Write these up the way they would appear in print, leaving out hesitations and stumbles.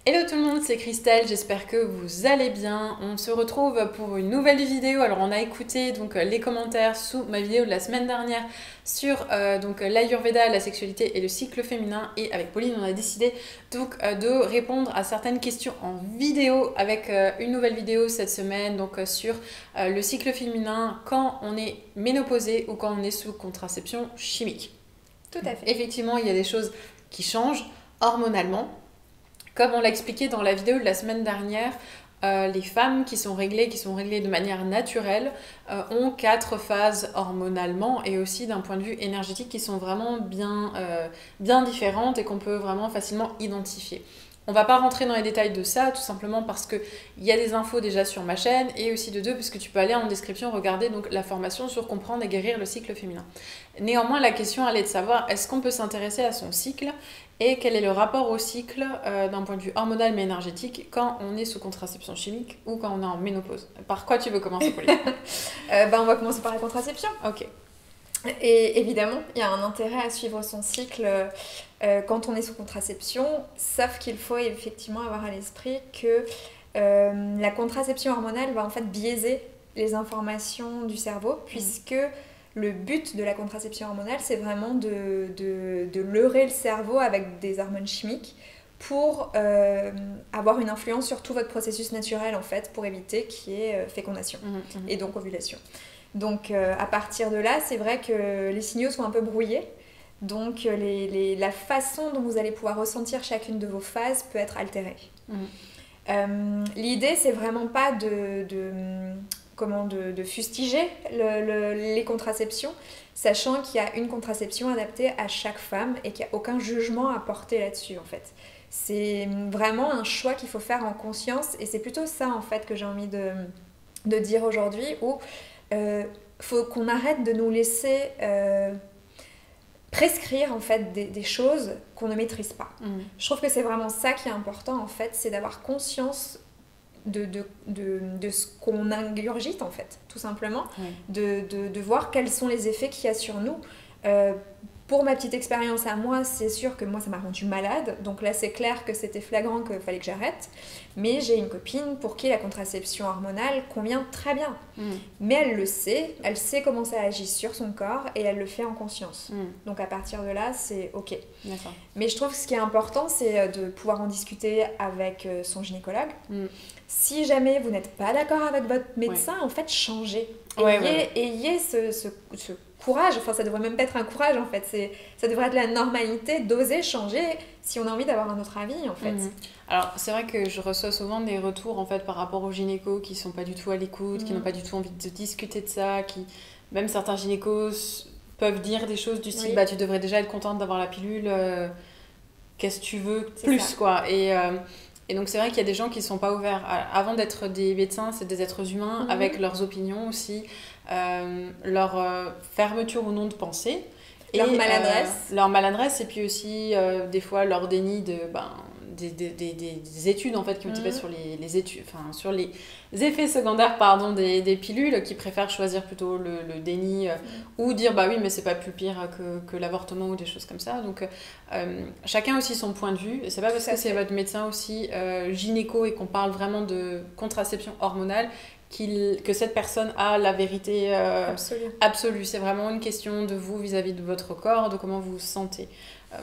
Hello tout le monde, c'est Christelle, j'espère que vous allez bien. On se retrouve pour une nouvelle vidéo. Alors on a écouté les commentaires sous ma vidéo de la semaine dernière sur l'Ayurveda, la sexualité et le cycle féminin. Et avec Pauline, on a décidé de répondre à certaines questions en vidéo avec une nouvelle vidéo cette semaine sur le cycle féminin quand on est ménopausé ou quand on est sous contraception chimique. Tout à fait. Effectivement, il y a des choses qui changent hormonalement. Comme on l'a expliqué dans la vidéo de la semaine dernière, les femmes qui sont réglées de manière naturelle, ont 4 phases hormonalement et aussi d'un point de vue énergétique qui sont vraiment bien différentes et qu'on peut vraiment facilement identifier. On va pas rentrer dans les détails de ça, tout simplement parce qu'il y a des infos déjà sur ma chaîne et aussi de deux, parce que tu peux aller en description regarder la formation sur comprendre et guérir le cycle féminin. Néanmoins, la question elle est de savoir est-ce qu'on peut s'intéresser à son cycle et quel est le rapport au cycle d'un point de vue hormonal mais énergétique quand on est sous contraception chimique ou quand on est en ménopause. Par quoi tu veux commencer, Pauline? On va commencer par la contraception. Ok. Et évidemment, il y a un intérêt à suivre son cycle quand on est sous contraception, sauf qu'il faut effectivement avoir à l'esprit que la contraception hormonale va en fait biaiser les informations du cerveau, puisque le but de la contraception hormonale, c'est vraiment de leurrer le cerveau avec des hormones chimiques pour avoir une influence sur tout votre processus naturel, en fait, pour éviter qu'il y ait fécondation et donc ovulation. Donc à partir de là, c'est vrai que les signaux sont un peu brouillés. Donc la façon dont vous allez pouvoir ressentir chacune de vos phases peut être altérée. L'idée, c'est vraiment pas de fustiger les contraceptions, sachant qu'il y a une contraception adaptée à chaque femme et qu'il n'y a aucun jugement à porter là-dessus, en fait. C'est vraiment un choix qu'il faut faire en conscience et c'est plutôt ça, en fait, que j'ai envie de dire aujourd'hui, où faut qu'on arrête de nous laisser prescrire en fait des choses qu'on ne maîtrise pas. Je trouve que c'est vraiment ça qui est important en fait, c'est d'avoir conscience de ce qu'on ingurgite en fait, tout simplement, de voir quels sont les effets qu'il y a sur nous. Pour ma petite expérience à moi, c'est sûr que moi ça m'a rendue malade, donc là c'est clair que c'était flagrant qu'il fallait que j'arrête, mais j'ai une copine pour qui la contraception hormonale convient très bien, mais elle sait comment ça agit sur son corps et elle le fait en conscience, donc à partir de là c'est ok. D'accord. Mais je trouve que ce qui est important c'est de pouvoir en discuter avec son gynécologue. Si jamais vous n'êtes pas d'accord avec votre médecin, en fait changez, ayez ce courage, enfin ça devrait même pas être un courage en fait, ça devrait être la normalité d'oser changer si on a envie d'avoir un autre avis en fait. Alors c'est vrai que je reçois souvent des retours en fait par rapport aux gynécos qui sont pas du tout à l'écoute, qui n'ont pas du tout envie de discuter de ça, même certains gynécos peuvent dire des choses du style tu devrais déjà être contente d'avoir la pilule, qu'est-ce que tu veux plus quoi. Et donc c'est vrai qu'il y a des gens qui ne sont pas ouverts. Avant d'être des médecins, c'est des êtres humains avec leurs opinions aussi, leur fermeture ou non de pensée. Leur maladresse. Leur maladresse et puis aussi des fois leur déni des études en fait qui ont été faites sur sur les effets secondaires des pilules, qui préfèrent choisir plutôt le déni ou dire oui mais c'est pas plus pire que l'avortement ou des choses comme ça. Donc chacun aussi son point de vue, et c'est pas parce que c'est votre médecin aussi gynéco et qu'on parle vraiment de contraception hormonale que cette personne a la vérité absolue. C'est vraiment une question de vous vis-à-vis de votre corps, de comment vous vous sentez.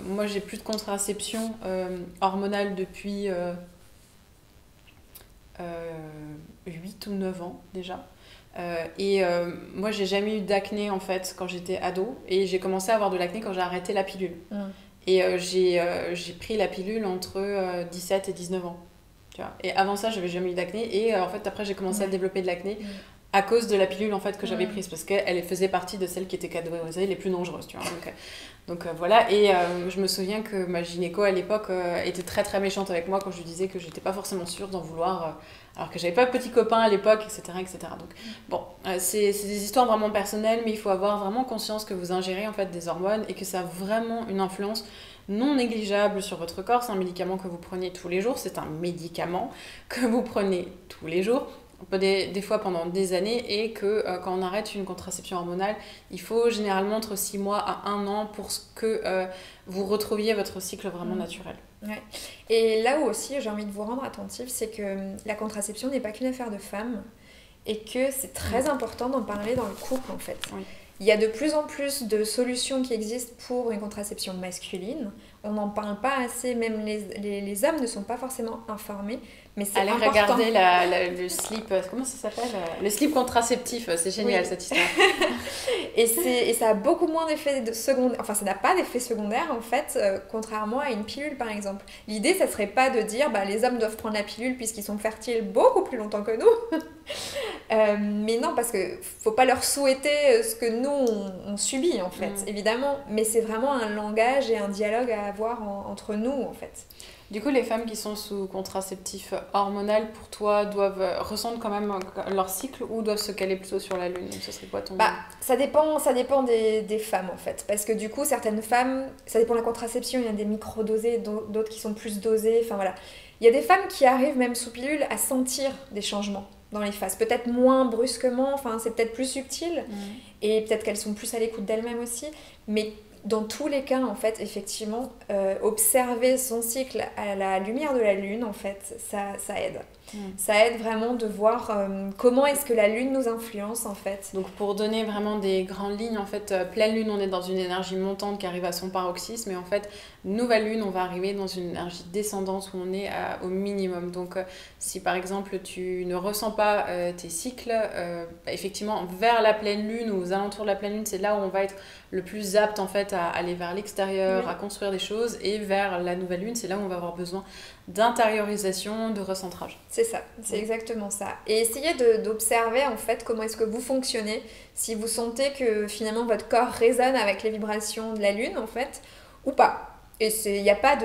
Moi, j'ai plus de contraception hormonale depuis 8 ou 9 ans déjà. Moi, j'ai jamais eu d'acné en fait quand j'étais ado. Et j'ai commencé à avoir de l'acné quand j'ai arrêté la pilule. Et j'ai pris la pilule entre 17 et 19 ans. Tu vois. Et avant ça, j'avais jamais eu d'acné. Et en fait, après, j'ai commencé à développer de l'acné à cause de la pilule en fait que j'avais prise, parce qu'elle faisait partie de celles qui étaient catégorisées les plus dangereuses, tu vois. Donc voilà. Et je me souviens que ma gynéco à l'époque était très très méchante avec moi quand je lui disais que j'étais pas forcément sûre d'en vouloir, alors que j'avais pas de petit copain à l'époque, etc., etc. Donc bon, c'est des histoires vraiment personnelles, mais il faut avoir vraiment conscience que vous ingérez en fait des hormones et que ça a vraiment une influence non négligeable sur votre corps. C'est un médicament que vous prenez tous les jours, c'est un médicament que vous prenez tous les jours, des fois pendant des années, et que quand on arrête une contraception hormonale, il faut généralement entre 6 mois à 1 an pour que vous retrouviez votre cycle vraiment naturel. Ouais. Et là où aussi j'ai envie de vous rendre attentif, c'est que la contraception n'est pas qu'une affaire de femmes et que c'est très important d'en parler dans le couple en fait. Oui. Il y a de plus en plus de solutions qui existent pour une contraception masculine. On n'en parle pas assez, même les hommes ne sont pas forcément informés, mais c'est important. Allez regarder le slip, comment ça s'appelle? Le slip contraceptif, c'est génial cette histoire. et ça a beaucoup moins d'effets secondaires, enfin ça n'a pas d'effet secondaire en fait, contrairement à une pilule par exemple. L'idée ça serait pas de dire les hommes doivent prendre la pilule puisqu'ils sont fertiles beaucoup plus longtemps que nous. Mais non, parce que faut pas leur souhaiter ce que nous on subit en fait, évidemment, mais c'est vraiment un langage et un dialogue à avoir entre nous en fait. Du coup, les femmes qui sont sous contraceptif hormonal, pour toi, ressentent quand même leur cycle ou doivent se caler plutôt sur la lune? Ce serait quoi ton... Ça dépend des femmes en fait, parce que du coup, certaines femmes, ça dépend de la contraception, il y a des micro-dosées, d'autres qui sont plus dosées, enfin voilà. Il y a des femmes qui arrivent même sous pilule à sentir des changements dans les phases, peut-être moins brusquement, enfin c'est peut-être plus subtil, et peut-être qu'elles sont plus à l'écoute d'elles-mêmes aussi, mais dans tous les cas, en fait, effectivement, observer son cycle à la lumière de la lune, en fait, ça aide. Ça aide vraiment de voir comment est-ce que la lune nous influence, en fait. Donc, pour donner vraiment des grandes lignes, en fait, pleine lune, on est dans une énergie montante qui arrive à son paroxysme, et en fait, nouvelle lune, on va arriver dans une énergie descendante où on est au minimum. Donc, si par exemple, tu ne ressens pas tes cycles, effectivement, vers la pleine lune ou aux alentours de la pleine lune, c'est là où on va être le plus apte en fait à aller vers l'extérieur, à construire des choses, et vers la nouvelle lune, c'est là où on va avoir besoin d'intériorisation, de recentrage. C'est ça, c'est exactement ça. Et essayez d'observer en fait comment est-ce que vous fonctionnez, si vous sentez que finalement votre corps résonne avec les vibrations de la lune en fait, ou pas. Et il n'y a pas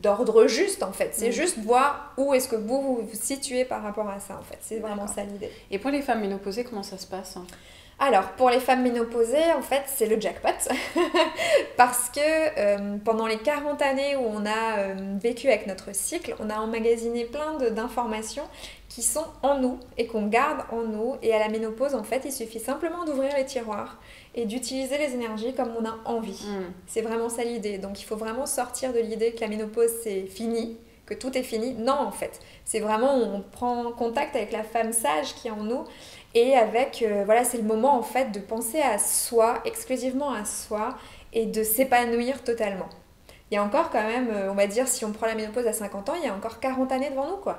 d'ordre juste en fait, c'est juste voir où est-ce que vous situez par rapport à ça en fait, c'est vraiment ça l'idée. Et pour les femmes ménopausées, comment ça se passe ? Alors, pour les femmes ménopausées, en fait, c'est le jackpot. Parce que pendant les 40 années où on a vécu avec notre cycle, on a emmagasiné plein d'informations qui sont en nous et qu'on garde en nous. Et à la ménopause, en fait, il suffit simplement d'ouvrir les tiroirs et d'utiliser les énergies comme on a envie. C'est vraiment ça l'idée. Donc, il faut vraiment sortir de l'idée que la ménopause, c'est fini, que tout est fini. Non, en fait. C'est vraiment, on prend contact avec la femme sage qui est en nous. Et avec, c'est le moment en fait de penser à soi, exclusivement à soi, et de s'épanouir totalement. Il y a encore quand même, on va dire, si on prend la ménopause à 50 ans, il y a encore 40 années devant nous, quoi.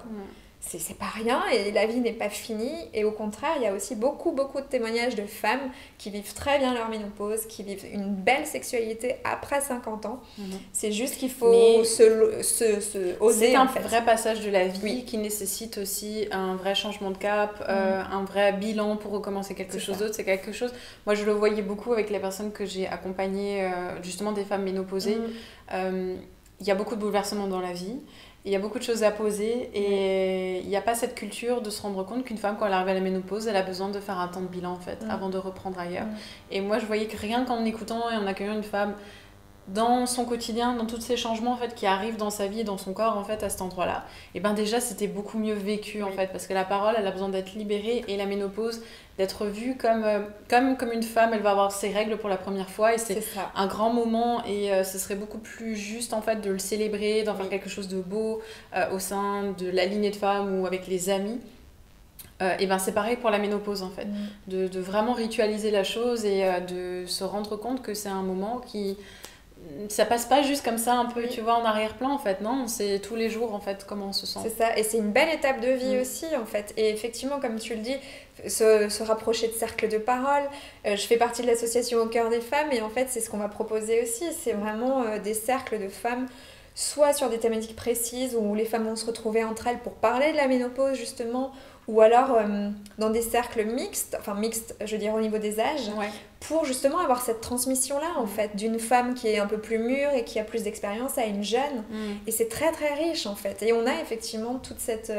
C'est pas rien, et la vie n'est pas finie, et au contraire, il y a aussi beaucoup de témoignages de femmes qui vivent très bien leur ménopause, qui vivent une belle sexualité après 50 ans. C'est juste qu'il faut oser. C'est un vrai passage de la vie qui nécessite aussi un vrai changement de cap, un vrai bilan pour recommencer quelque chose d'autre. C'est quelque chose, moi je le voyais beaucoup avec les personnes que j'ai accompagnées, justement des femmes ménopausées. Il y a beaucoup de bouleversements dans la vie. Il y a beaucoup de choses à poser et il n'y a pas cette culture de se rendre compte qu'une femme, quand elle arrive à la ménopause, elle a besoin de faire un temps de bilan en fait, avant de reprendre ailleurs. Et moi, je voyais que rien qu'en écoutant et en accueillant une femme dans son quotidien, dans tous ces changements en fait, qui arrivent dans sa vie et dans son corps en fait, à cet endroit-là, et ben déjà c'était beaucoup mieux vécu en fait, parce que la parole, elle a besoin d'être libérée et la ménopause, d'être vue comme une femme, elle va avoir ses règles pour la première fois et c'est un grand moment et ce serait beaucoup plus juste en fait de le célébrer, d'en faire quelque chose de beau au sein de la lignée de femmes ou avec les amis. Et ben c'est pareil pour la ménopause en fait, de vraiment ritualiser la chose et de se rendre compte que c'est un moment qui... Ça passe pas juste comme ça un peu, tu vois, en arrière-plan en fait, non, c'est tous les jours en fait comment on se sent. C'est ça, et c'est une belle étape de vie aussi en fait, et effectivement comme tu le dis, se rapprocher de cercles de parole, je fais partie de l'association Au Cœur des Femmes et en fait c'est ce qu'on va proposer aussi, c'est vraiment des cercles de femmes, soit sur des thématiques précises où les femmes vont se retrouver entre elles pour parler de la ménopause justement, ou alors dans des cercles mixtes, je veux dire au niveau des âges, pour justement avoir cette transmission-là en fait, d'une femme qui est un peu plus mûre et qui a plus d'expérience à une jeune, et c'est très très riche en fait, et on a effectivement toute cette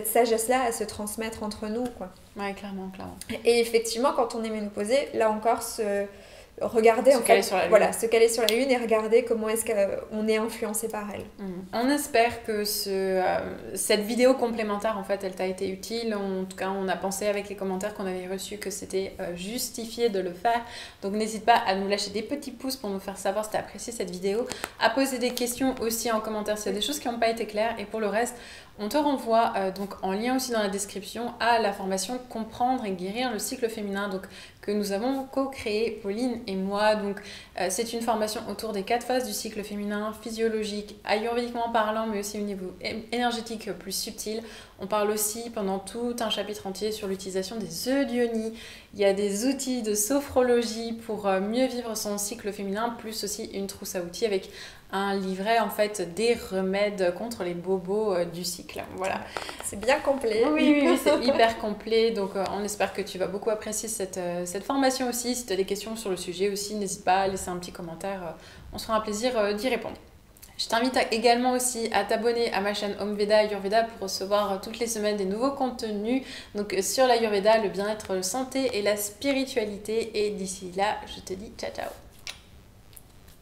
sagesse-là à se transmettre entre nous, quoi. Ouais, clairement. Et effectivement, quand on est ménopausée, là encore, regarder en fait, voilà, se caler sur la lune et regarder comment est-ce qu'on est influencé par elle. On espère que cette vidéo complémentaire en fait elle t'a été utile. En tout cas on a pensé avec les commentaires qu'on avait reçus que c'était justifié de le faire, donc n'hésite pas à nous lâcher des petits pouces pour nous faire savoir si tu as apprécié cette vidéo, à poser des questions aussi en commentaire s'il y a des choses qui n'ont pas été claires, et pour le reste on te renvoie donc en lien aussi dans la description à la formation Comprendre et guérir le cycle féminin, donc que nous avons co-créé Pauline et moi. Donc c'est une formation autour des 4 phases du cycle féminin, physiologique, ayurvédiquement parlant, mais aussi au niveau énergétique plus subtil. On parle aussi pendant tout un chapitre entier sur l'utilisation des œufs d'Ioni. Il y a des outils de sophrologie pour mieux vivre son cycle féminin, plus aussi une trousse à outils avec un livret en fait des remèdes contre les bobos du cycle. Voilà. C'est bien complet. Oui, c'est hyper complet. Donc on espère que tu vas beaucoup apprécier cette formation aussi. Si tu as des questions sur le sujet aussi, n'hésite pas à laisser un petit commentaire. On se fera un plaisir d'y répondre. Je t'invite également aussi à t'abonner à ma chaîne Om Veda Ayurveda pour recevoir toutes les semaines des nouveaux contenus donc sur l'Ayurveda, le bien-être, la santé et la spiritualité. Et d'ici là, je te dis ciao ciao.